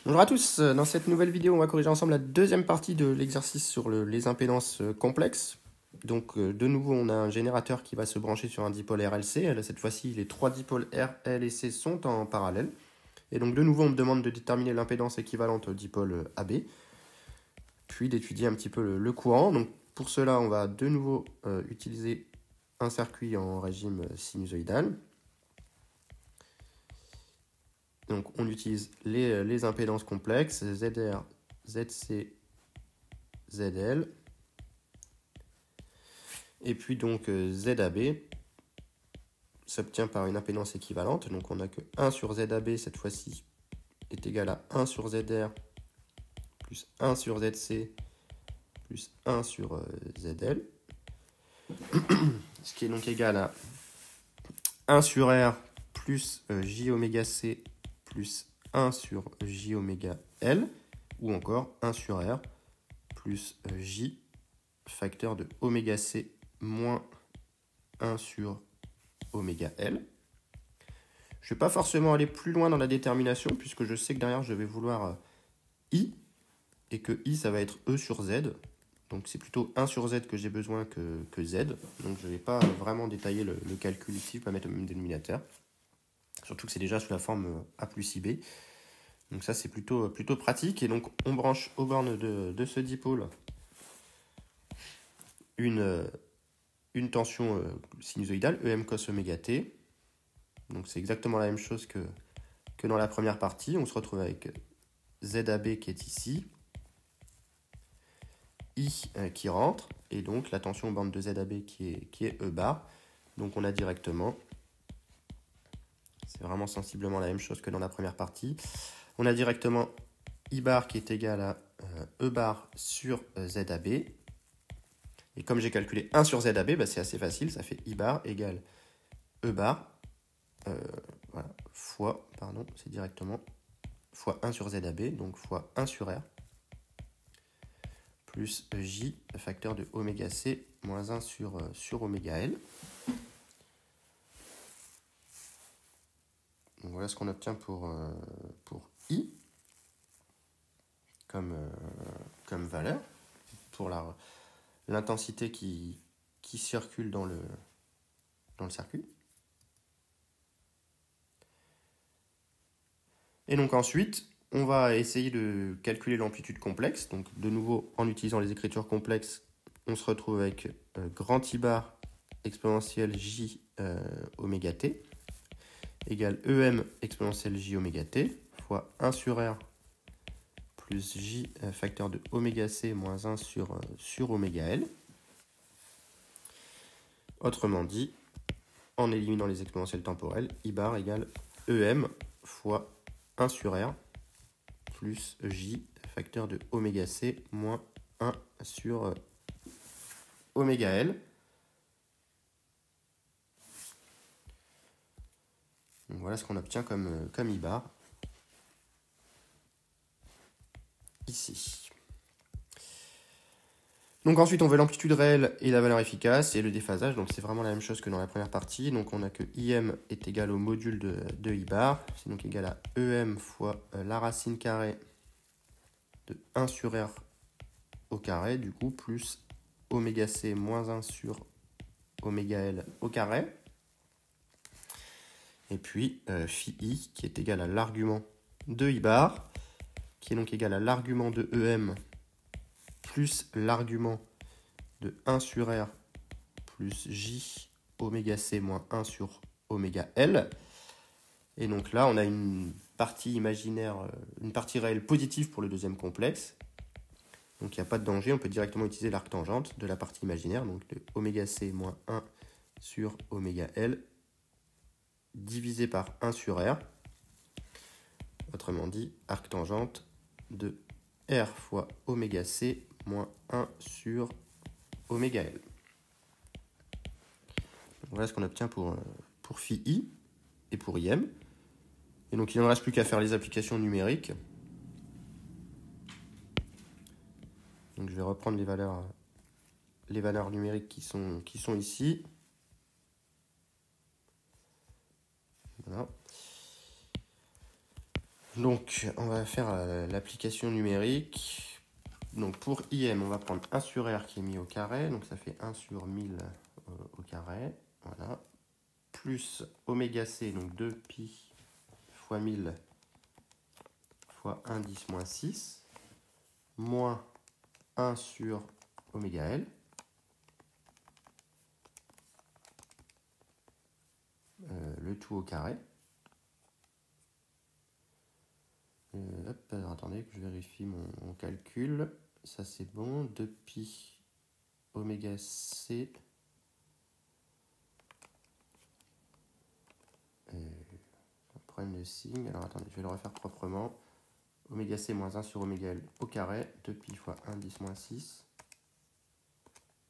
Bonjour à tous, dans cette nouvelle vidéo on va corriger ensemble la deuxième partie de l'exercice sur les impédances complexes. Donc de nouveau on a un générateur qui va se brancher sur un dipôle RLC. Là, cette fois-ci les trois dipôles R, L et C sont en parallèle. Et donc de nouveau on me demande de déterminer l'impédance équivalente au dipôle AB, puis d'étudier un petit peu le courant. Donc pour cela on va de nouveau utiliser un circuit en régime sinusoïdal. Donc on utilise les impédances complexes, ZR, ZC, ZL. Et puis donc ZAB s'obtient par une impédance équivalente. Donc on a que 1 sur ZAB cette fois-ci est égal à 1 sur ZR plus 1 sur ZC plus 1 sur ZL. Ce qui est donc égal à 1 sur R plus J oméga C plus 1 sur J oméga L, ou encore 1 sur R plus J facteur de oméga C moins 1 sur oméga L. Je ne vais pas forcément aller plus loin dans la détermination, puisque je sais que derrière je vais vouloir I, et que I ça va être E sur Z. Donc c'est plutôt 1 sur Z que j'ai besoin que Z. Donc je ne vais pas vraiment détailler le calcul ici, je ne vais pas mettre le même dénominateur. Surtout que c'est déjà sous la forme A plus IB. Donc ça c'est plutôt pratique. Et donc on branche aux bornes de ce dipôle une tension sinusoïdale, EM cos oméga T. Donc c'est exactement la même chose que dans la première partie. On se retrouve avec ZAB qui est ici, I qui rentre, et donc la tension aux bornes de ZAB qui est E bar. Donc on a directement, c'est vraiment sensiblement la même chose que dans la première partie, on a directement I bar qui est égal à E bar sur ZAB. Et comme j'ai calculé 1 sur ZAB, bah c'est assez facile, ça fait I bar égale E bar, voilà, fois, pardon, c'est directement fois 1 sur ZAB, donc fois 1 sur R, plus J, facteur de oméga C, moins 1 sur oméga L. Donc voilà ce qu'on obtient pour I comme valeur, pour l'intensité qui circule dans le circuit. Et donc ensuite, on va essayer de calculer l'amplitude complexe. Donc de nouveau, en utilisant les écritures complexes, on se retrouve avec grand I bar exponentielle J oméga T égale EM exponentielle J oméga T fois 1 sur R plus J facteur de oméga C moins 1 sur oméga L. Autrement dit, en éliminant les exponentielles temporelles, I bar égale EM fois 1 sur R plus J facteur de oméga C moins 1 sur oméga L. Donc voilà ce qu'on obtient comme I bar ici. Donc ensuite on veut l'amplitude réelle et la valeur efficace et le déphasage, donc c'est vraiment la même chose que dans la première partie. Donc on a que IM est égal au module de I bar, c'est donc égal à EM fois la racine carrée de 1 sur R au carré, du coup, plus oméga C moins 1 sur oméga L au carré. Et puis phi I qui est égal à l'argument de I bar, qui est donc égal à l'argument de EM plus l'argument de 1 sur R plus J oméga C moins 1 sur oméga L. Et donc là, on a une partie imaginaire, une partie réelle positive pour le deuxième complexe. Donc il n'y a pas de danger, on peut directement utiliser l'arc tangente de la partie imaginaire, donc de oméga C moins 1 sur oméga L divisé par 1 sur R. Autrement dit, arc tangente de R fois oméga C moins 1 sur oméga L. Donc voilà ce qu'on obtient pour phi I et pour IM. Et donc il ne reste plus qu'à faire les applications numériques. Donc je vais reprendre les valeurs numériques qui sont ici. Voilà. Donc, on va faire l'application numérique. Donc, pour IM, on va prendre 1 sur R qui est mis au carré. Donc, ça fait 1 sur 1000 au carré. Voilà. Plus oméga C, donc 2pi fois 1000 fois 1 10 moins 6. Moins 1 sur oméga L. Le tout au carré. Alors, attendez que je vérifie mon calcul. Ça c'est bon. 2pi oméga C. Problème de signe. Alors attendez, je vais le refaire proprement. Oméga C moins 1 sur oméga L au carré. 2pi fois 1 10 moins 6.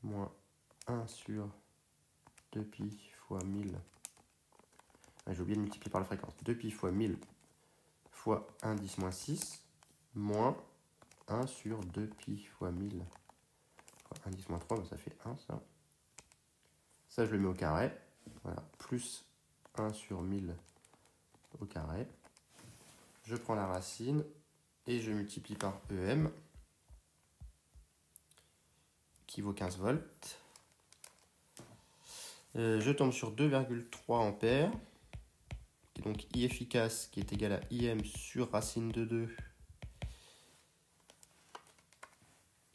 Moins 1 sur 2pi fois 1000. J'ai oublié de multiplier par la fréquence. 2pi fois 1000 fois 1 10 moins 6. Moins 1 sur 2pi fois 1000 fois 1 10 moins 3. Ça fait 1 ça. Ça je le mets au carré. Voilà. Plus 1 sur 1000 au carré. Je prends la racine et je multiplie par EM qui vaut 15 volts. Je tombe sur 2,3 ampères. Et donc I efficace qui est égal à IM sur racine de 2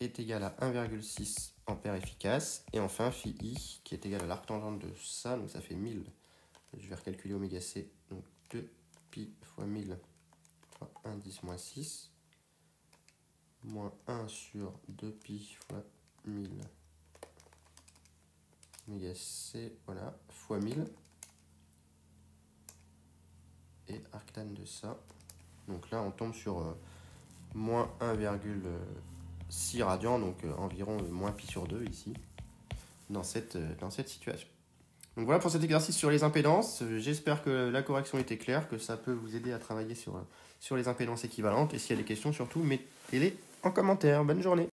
est égal à 1,6 ampères efficace. Et enfin phi I qui est égal à l'arc tangente de ça, donc ça fait 1000. Je vais recalculer oméga C, donc 2pi fois 1000 fois 1 10 moins 6 moins 1 sur 2pi fois 1000 oméga C, voilà, fois 1000 et arctane de ça. Donc là on tombe sur moins 1,6 radians, donc environ moins pi sur 2 ici, dans cette situation. Donc voilà pour cet exercice sur les impédances. J'espère que la correction était claire, que ça peut vous aider à travailler sur les impédances équivalentes. Et s'il y a des questions, surtout, mettez-les en commentaire. Bonne journée.